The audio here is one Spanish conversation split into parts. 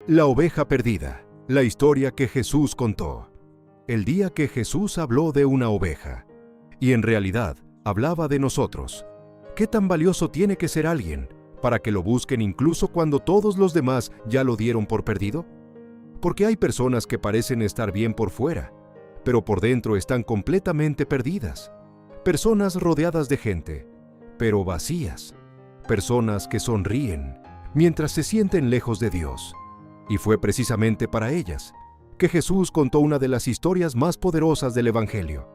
La oveja perdida, la historia que Jesús contó. El día que Jesús habló de una oveja, y en realidad hablaba de nosotros. ¿Qué tan valioso tiene que ser alguien para que lo busquen incluso cuando todos los demás ya lo dieron por perdido? Porque hay personas que parecen estar bien por fuera, pero por dentro están completamente perdidas. Personas rodeadas de gente, pero vacías. Personas que sonríen mientras se sienten lejos de Dios. Y fue precisamente para ellas que Jesús contó una de las historias más poderosas del Evangelio.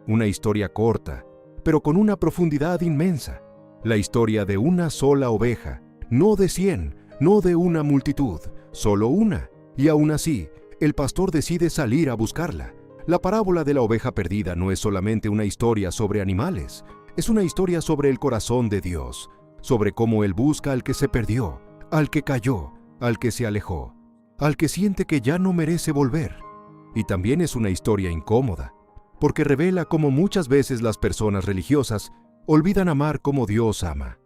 Una historia corta, pero con una profundidad inmensa. La historia de una sola oveja, no de 100, no de una multitud, solo una. Y aún así, el pastor decide salir a buscarla. La parábola de la oveja perdida no es solamente una historia sobre animales, es una historia sobre el corazón de Dios, sobre cómo Él busca al que se perdió, al que cayó, al que se alejó, al que siente que ya no merece volver. Y también es una historia incómoda, porque revela cómo muchas veces las personas religiosas olvidan amar como Dios ama.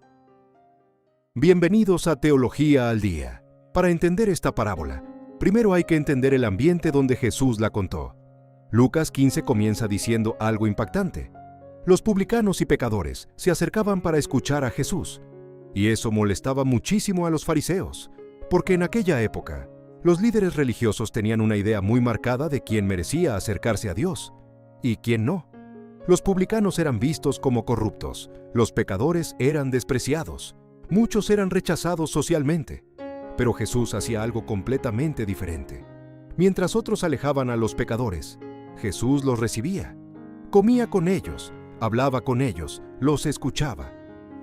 Bienvenidos a Teología al Día. Para entender esta parábola, primero hay que entender el ambiente donde Jesús la contó. Lucas 15 comienza diciendo algo impactante. Los publicanos y pecadores se acercaban para escuchar a Jesús, y eso molestaba muchísimo a los fariseos, porque en aquella época, los líderes religiosos tenían una idea muy marcada de quién merecía acercarse a Dios y quién no. Los publicanos eran vistos como corruptos, los pecadores eran despreciados, muchos eran rechazados socialmente. Pero Jesús hacía algo completamente diferente. Mientras otros alejaban a los pecadores, Jesús los recibía. Comía con ellos, hablaba con ellos, los escuchaba.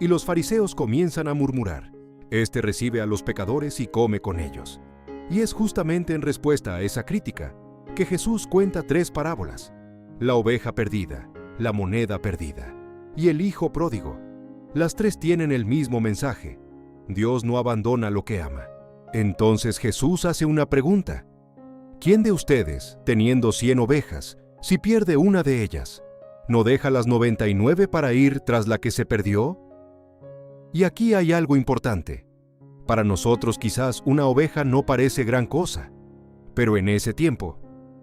Y los fariseos comienzan a murmurar: Este recibe a los pecadores y come con ellos. Y es justamente en respuesta a esa crítica que Jesús cuenta 3 parábolas: la oveja perdida, la moneda perdida y el hijo pródigo. Las 3 tienen el mismo mensaje: Dios no abandona lo que ama. Entonces Jesús hace una pregunta: ¿quién de ustedes, teniendo 100 ovejas, si pierde una de ellas, no deja las 99 para ir tras la que se perdió? Y aquí hay algo importante. Para nosotros quizás una oveja no parece gran cosa, pero en ese tiempo,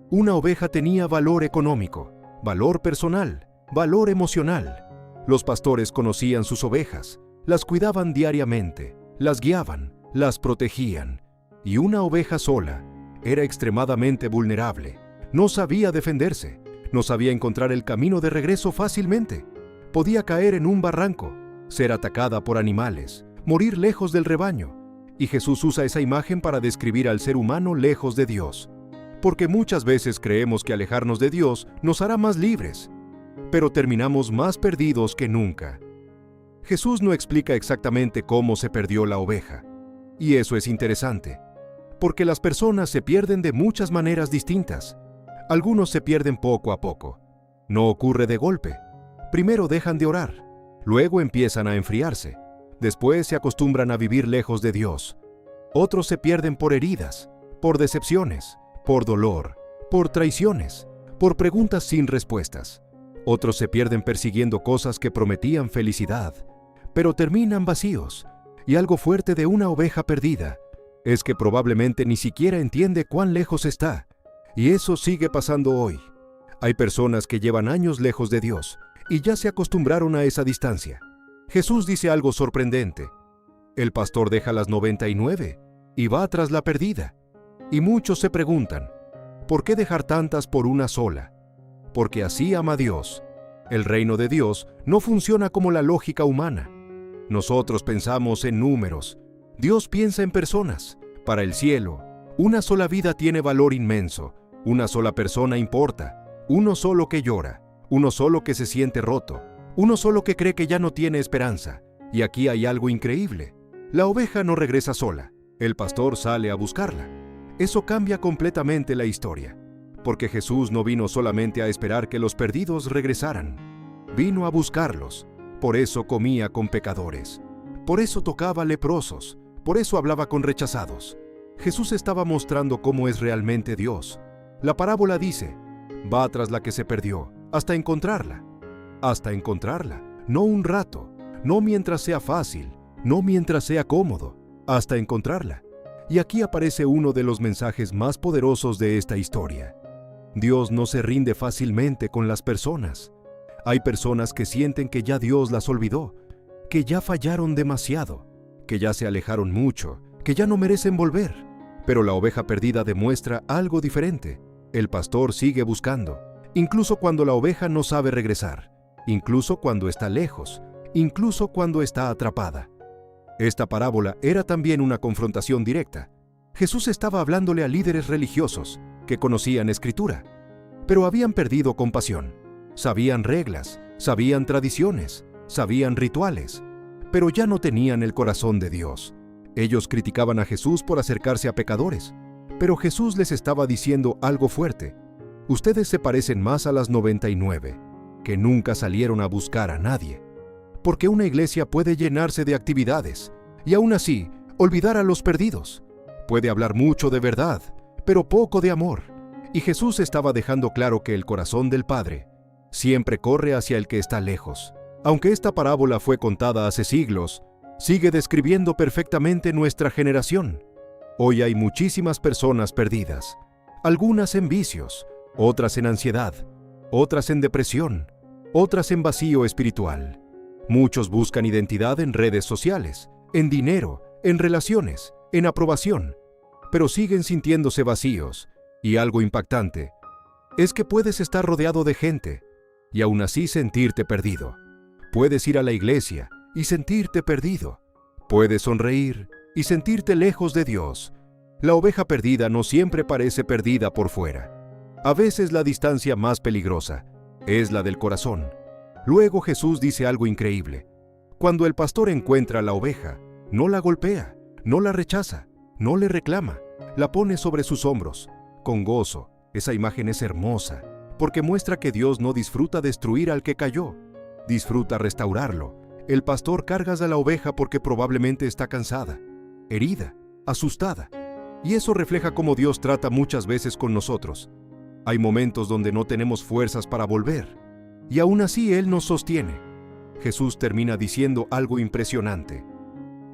una oveja tenía valor económico, valor personal, valor emocional. Los pastores conocían sus ovejas, las cuidaban diariamente, las guiaban, las protegían. Y una oveja sola era extremadamente vulnerable. No sabía defenderse, no sabía encontrar el camino de regreso fácilmente. Podía caer en un barranco, ser atacada por animales, morir lejos del rebaño. Y Jesús usa esa imagen para describir al ser humano lejos de Dios. Porque muchas veces creemos que alejarnos de Dios nos hará más libres, pero terminamos más perdidos que nunca. Jesús no explica exactamente cómo se perdió la oveja. Y eso es interesante, porque las personas se pierden de muchas maneras distintas. Algunos se pierden poco a poco. No ocurre de golpe. Primero dejan de orar, luego empiezan a enfriarse. Después se acostumbran a vivir lejos de Dios. Otros se pierden por heridas, por decepciones, por dolor, por traiciones, por preguntas sin respuestas. Otros se pierden persiguiendo cosas que prometían felicidad, pero terminan vacíos. Y algo fuerte de una oveja perdida es que probablemente ni siquiera entiende cuán lejos está. Y eso sigue pasando hoy. Hay personas que llevan años lejos de Dios y ya se acostumbraron a esa distancia. Jesús dice algo sorprendente. El pastor deja las 99 y va tras la perdida. Y muchos se preguntan, ¿por qué dejar tantas por una sola? Porque así ama Dios. El reino de Dios no funciona como la lógica humana. Nosotros pensamos en números. Dios piensa en personas. Para el cielo, una sola vida tiene valor inmenso. Una sola persona importa. Uno solo que llora. Uno solo que se siente roto. Uno solo que cree que ya no tiene esperanza. Y aquí hay algo increíble. La oveja no regresa sola. El pastor sale a buscarla. Eso cambia completamente la historia. Porque Jesús no vino solamente a esperar que los perdidos regresaran. Vino a buscarlos. Por eso comía con pecadores. Por eso tocaba leprosos. Por eso hablaba con rechazados. Jesús estaba mostrando cómo es realmente Dios. La parábola dice, va tras la que se perdió, hasta encontrarla. Hasta encontrarla. No un rato. No mientras sea fácil. No mientras sea cómodo. Hasta encontrarla. Y aquí aparece uno de los mensajes más poderosos de esta historia. Dios no se rinde fácilmente con las personas. Hay personas que sienten que ya Dios las olvidó, que ya fallaron demasiado, que ya se alejaron mucho, que ya no merecen volver. Pero la oveja perdida demuestra algo diferente. El pastor sigue buscando, incluso cuando la oveja no sabe regresar, incluso cuando está lejos, incluso cuando está atrapada. Esta parábola era también una confrontación directa. Jesús estaba hablándole a líderes religiosos que conocían Escritura, pero habían perdido compasión. Sabían reglas, sabían tradiciones, sabían rituales, pero ya no tenían el corazón de Dios. Ellos criticaban a Jesús por acercarse a pecadores, pero Jesús les estaba diciendo algo fuerte. Ustedes se parecen más a las 99, que nunca salieron a buscar a nadie. Porque una iglesia puede llenarse de actividades y aún así olvidar a los perdidos. Puede hablar mucho de verdad, pero poco de amor. Y Jesús estaba dejando claro que el corazón del Padre siempre corre hacia el que está lejos. Aunque esta parábola fue contada hace siglos, sigue describiendo perfectamente nuestra generación. Hoy hay muchísimas personas perdidas, algunas en vicios, otras en ansiedad, otras en depresión, otras en vacío espiritual. Muchos buscan identidad en redes sociales, en dinero, en relaciones, en aprobación, pero siguen sintiéndose vacíos. Y algo impactante es que puedes estar rodeado de gente y aún así sentirte perdido. Puedes ir a la iglesia y sentirte perdido. Puedes sonreír y sentirte lejos de Dios. La oveja perdida no siempre parece perdida por fuera. A veces la distancia más peligrosa es la del corazón. Luego Jesús dice algo increíble. Cuando el pastor encuentra a la oveja, no la golpea, no la rechaza, no le reclama, la pone sobre sus hombros, con gozo. Esa imagen es hermosa, porque muestra que Dios no disfruta destruir al que cayó, disfruta restaurarlo. El pastor carga a la oveja porque probablemente está cansada, herida, asustada, y eso refleja cómo Dios trata muchas veces con nosotros. Hay momentos donde no tenemos fuerzas para volver, y aún así Él nos sostiene. Jesús termina diciendo algo impresionante.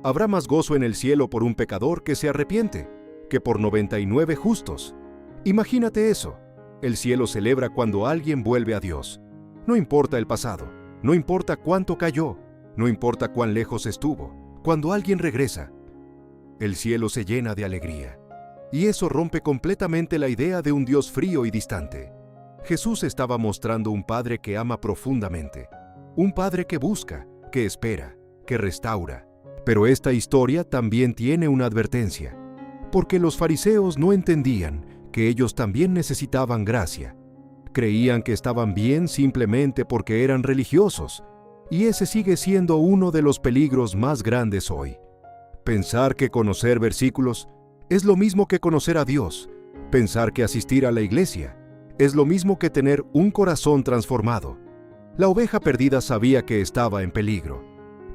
Habrá más gozo en el cielo por un pecador que se arrepiente, que por 99 justos. Imagínate eso. El cielo celebra cuando alguien vuelve a Dios. No importa el pasado, no importa cuánto cayó, no importa cuán lejos estuvo. Cuando alguien regresa, el cielo se llena de alegría. Y eso rompe completamente la idea de un Dios frío y distante. Jesús estaba mostrando un Padre que ama profundamente, un Padre que busca, que espera, que restaura. Pero esta historia también tiene una advertencia, porque los fariseos no entendían que ellos también necesitaban gracia. Creían que estaban bien simplemente porque eran religiosos, y ese sigue siendo uno de los peligros más grandes hoy. Pensar que conocer versículos es lo mismo que conocer a Dios. Pensar que asistir a la iglesia es lo mismo que tener un corazón transformado. La oveja perdida sabía que estaba en peligro,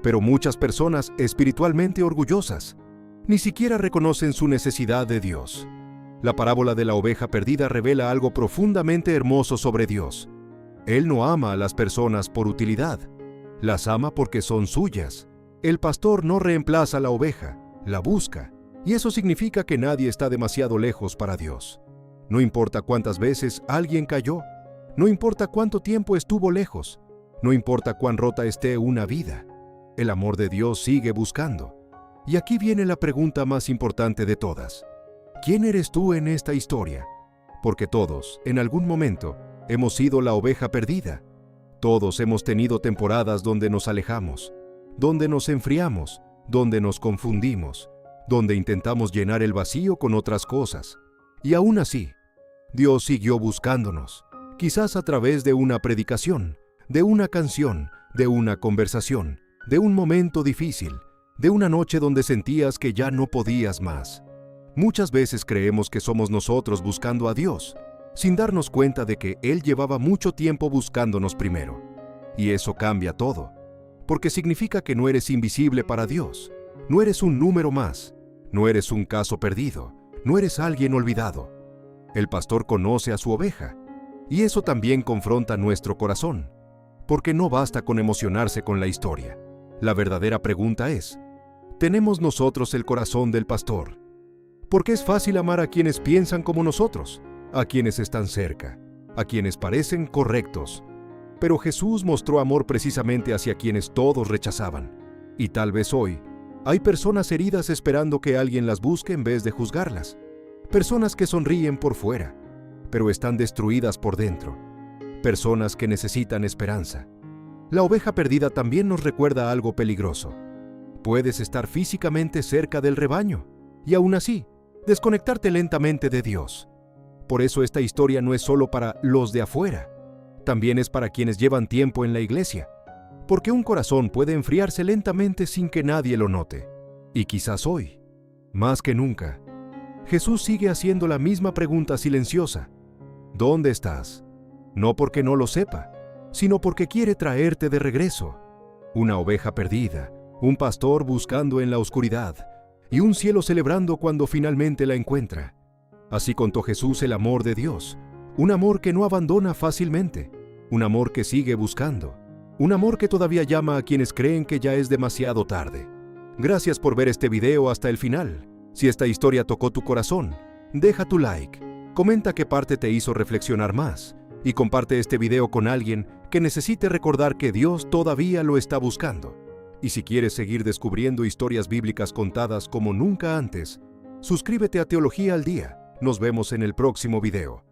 pero muchas personas espiritualmente orgullosas ni siquiera reconocen su necesidad de Dios. La parábola de la oveja perdida revela algo profundamente hermoso sobre Dios. Él no ama a las personas por utilidad, las ama porque son suyas. El pastor no reemplaza a la oveja, la busca, y eso significa que nadie está demasiado lejos para Dios. No importa cuántas veces alguien cayó, no importa cuánto tiempo estuvo lejos, no importa cuán rota esté una vida, el amor de Dios sigue buscando. Y aquí viene la pregunta más importante de todas. ¿Quién eres tú en esta historia? Porque todos, en algún momento, hemos sido la oveja perdida. Todos hemos tenido temporadas donde nos alejamos, donde nos enfriamos, donde nos confundimos, donde intentamos llenar el vacío con otras cosas. Y aún así, Dios siguió buscándonos, quizás a través de una predicación, de una canción, de una conversación, de un momento difícil, de una noche donde sentías que ya no podías más. Muchas veces creemos que somos nosotros buscando a Dios, sin darnos cuenta de que Él llevaba mucho tiempo buscándonos primero. Y eso cambia todo, porque significa que no eres invisible para Dios, no eres un número más, no eres un caso perdido, no eres alguien olvidado. El pastor conoce a su oveja, y eso también confronta nuestro corazón, porque no basta con emocionarse con la historia. La verdadera pregunta es, ¿tenemos nosotros el corazón del pastor? Porque es fácil amar a quienes piensan como nosotros, a quienes están cerca, a quienes parecen correctos. Pero Jesús mostró amor precisamente hacia quienes todos rechazaban. Y tal vez hoy, hay personas heridas esperando que alguien las busque en vez de juzgarlas. Personas que sonríen por fuera, pero están destruidas por dentro. Personas que necesitan esperanza. La oveja perdida también nos recuerda algo peligroso. Puedes estar físicamente cerca del rebaño y aún así, desconectarte lentamente de Dios. Por eso esta historia no es solo para los de afuera, también es para quienes llevan tiempo en la iglesia, porque un corazón puede enfriarse lentamente sin que nadie lo note. Y quizás hoy, más que nunca, Jesús sigue haciendo la misma pregunta silenciosa. ¿Dónde estás? No porque no lo sepa, sino porque quiere traerte de regreso. Una oveja perdida, un pastor buscando en la oscuridad, y un cielo celebrando cuando finalmente la encuentra. Así contó Jesús el amor de Dios, un amor que no abandona fácilmente, un amor que sigue buscando, un amor que todavía llama a quienes creen que ya es demasiado tarde. Gracias por ver este video hasta el final. Si esta historia tocó tu corazón, deja tu like, comenta qué parte te hizo reflexionar más y comparte este video con alguien que necesite recordar que Dios todavía lo está buscando. Y si quieres seguir descubriendo historias bíblicas contadas como nunca antes, suscríbete a Teología al Día. Nos vemos en el próximo video.